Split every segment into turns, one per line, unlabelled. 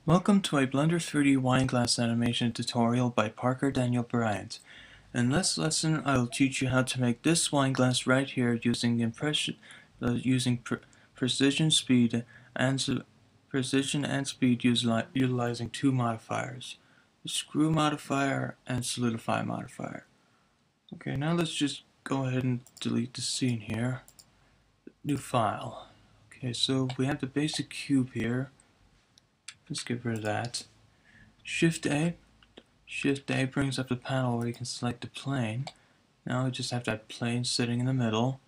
Welcome to a Blender 3D wineglass animation tutorial by Parker Daniel Bryant. In this lesson, I will teach you how to make this wineglass right here using precision speed and utilizing two modifiers: the screw modifier and solidify modifier. Okay, now let's just go ahead and delete the scene here. New file. Okay, so we have the basic cube here. Let's get rid of that. Shift A brings up the panel where you can select the plane. Now we just have that plane sitting in the middle.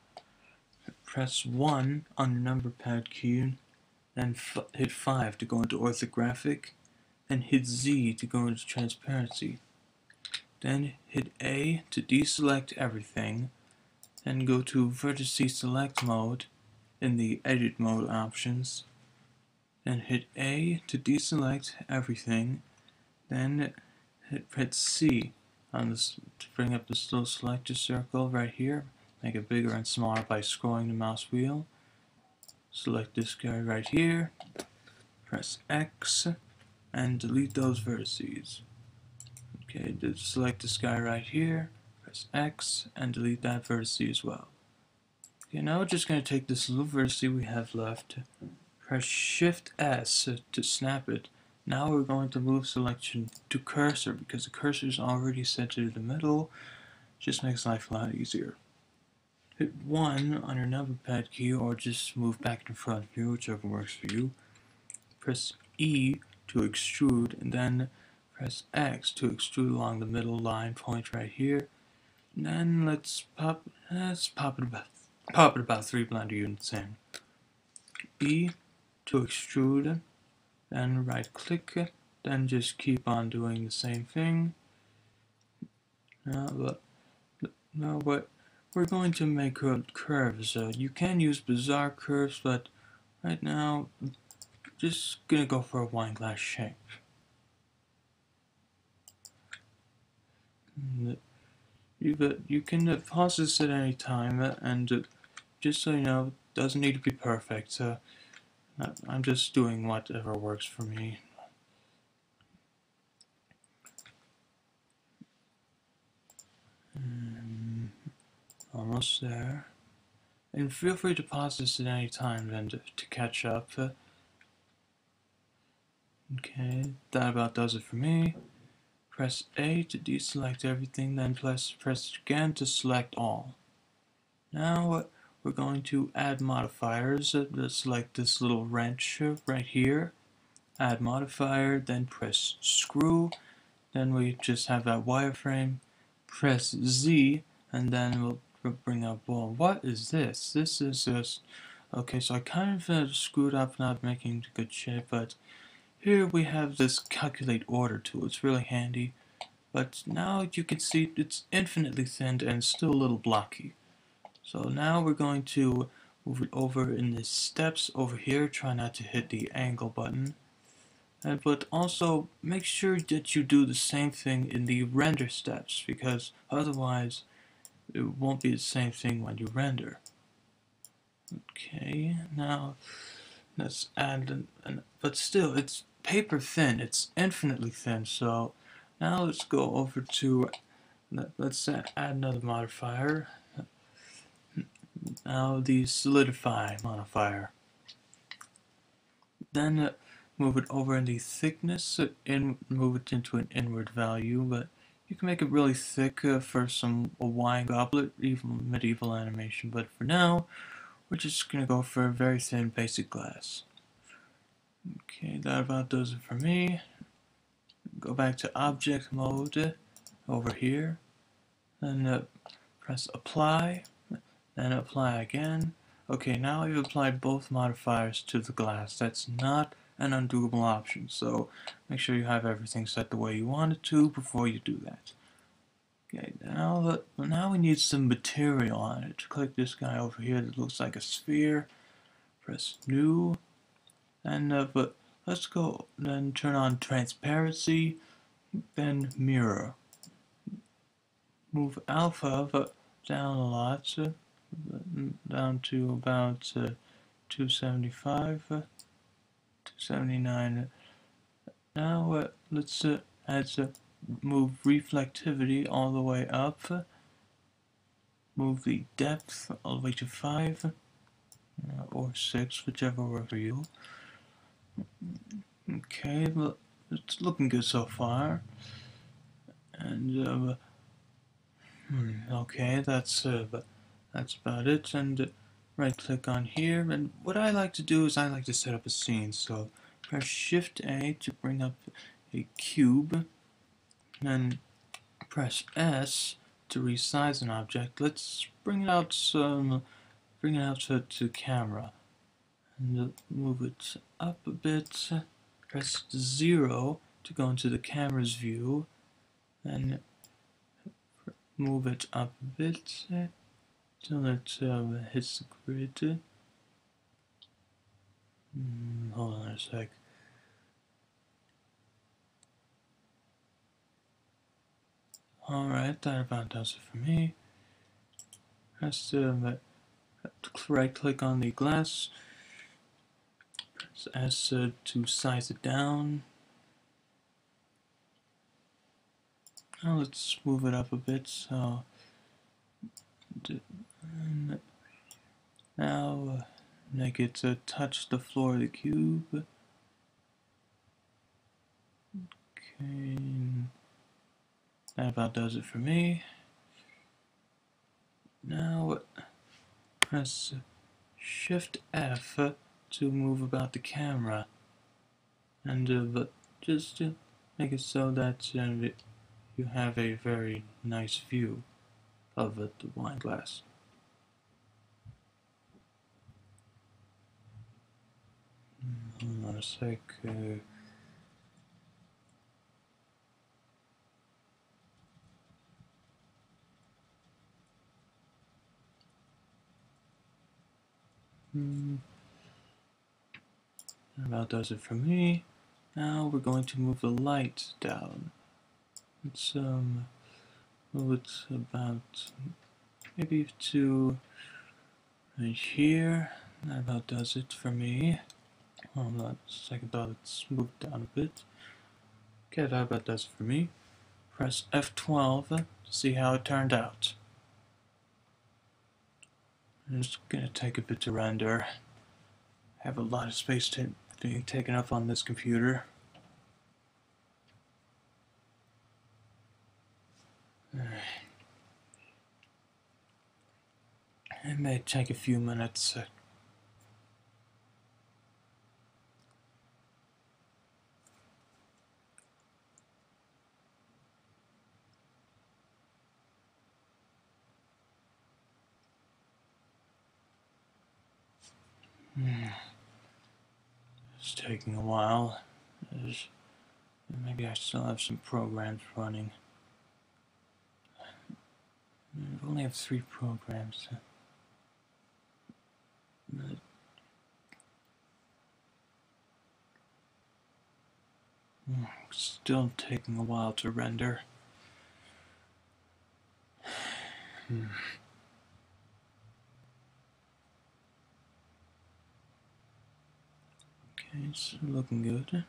Press 1 on your number pad key, then hit 5 to go into orthographic, then hit Z to go into transparency. Then hit A to deselect everything, then go to vertice select mode in the edit mode options. Then hit A to deselect everything, then hit C on this to bring up this little selector circle right here. Make it bigger and smaller by scrolling the mouse wheel. Select this guy right here, press X, and delete those vertices. Okay, select this guy right here, press X, and delete that vertice as well. Okay, now we're just going to take this little vertice we have left, press Shift S to snap it. Now we're going to move selection to cursor because the cursor is already set to the middle. Just makes life a lot easier. Hit 1 on your number pad key or just move back and front here, whichever works for you. Press E to extrude and then press X to extrude along the middle line point right here. And then let's pop it about 3 Blender units in. E to extrude, then right click, then just keep on doing the same thing. Now we're going to make curves. You can use bizarre curves, but right now just gonna go for a wineglass shape. You can pause this at any time, and just so you know, it doesn't need to be perfect. I'm just doing whatever works for me. Almost there. And feel free to pause this at any time then to catch up. Okay, that about does it for me. Press A to deselect everything, then press again to select all. Now we're going to add modifiers. Let's select this little wrench right here. Add modifier, then press screw. Then we just have that wireframe. Press Z, and then we'll bring up, well, what is this? This is just, okay, so I kind of screwed up not making good shape, but here we have this calculate order tool. It's really handy, but now you can see it's infinitely thinned and still a little blocky. So now we're going to move it over in the steps over here. Try not to hit the angle button. But also make sure that you do the same thing in the render steps, because otherwise it won't be the same thing when you render. Okay, now let's add but still it's paper thin, it's infinitely thin. So now let's go over to, let's add another modifier. Now the solidify modifier. Then move it over in the thickness and move it into an inward value, but you can make it really thick for a wine goblet, even medieval animation. But for now, we're just gonna go for a very thin basic glass. Okay, that about does it for me. Go back to object mode over here, then press apply, then apply again. Okay, now we've applied both modifiers to the glass. That's not an undoable option, so make sure you have everything set the way you want it to before you do that. Okay, now we need some material on it. Click this guy over here that looks like a sphere. Press new, and but let's go then turn on transparency, then mirror. Move alpha down a lot, down to about 275, 279, Now let's move reflectivity all the way up. Move the depth all the way to 5 or 6, whichever works for you. Okay, well, it's looking good so far. And okay, that's about it. And right click on here. And what I like to do is I like to set up a scene. So press Shift A to bring up a cube, and press S to resize an object. Let's bring it out to camera, and move it up a bit. Press 0 to go into the camera's view, and move it up a bit till it hits the grid. Hold on a sec. Alright, that about does it for me. Press right click on the glass, press S to size it down. Now let's move it up a bit. So now make it touch the floor of the cube. Okay, that about does it for me. Now press Shift F to move about the camera, and just to make it so that you have a very nice view of the wine glass. Hold on a sec. That about does it for me. Now we're going to move the light down. Let's move it about maybe to right here. That about does it for me. Hold on a second thought, let's move it down a bit. Okay, that about does it for me. Press F12 to see how it turned out. It's gonna take a bit to render. I have a lot of space being taken up on this computer. It may take a few minutes. It's taking a while. Maybe I still have some programs running. I only have 3 programs. Still taking a while to render. Okay, it's looking good.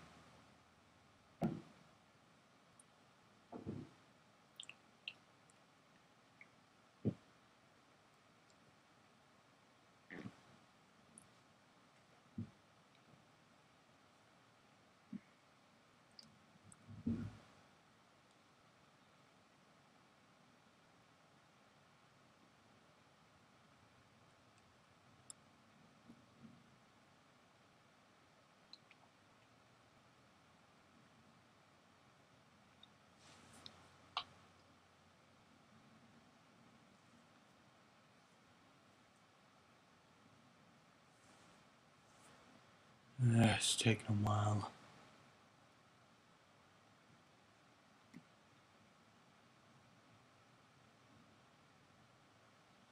It's taking a while.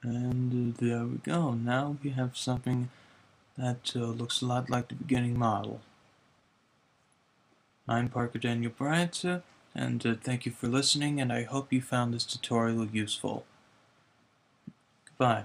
And there we go. Now we have something that looks a lot like the beginning model. I'm Parker Daniel Bryant, and thank you for listening, and I hope you found this tutorial useful. Goodbye.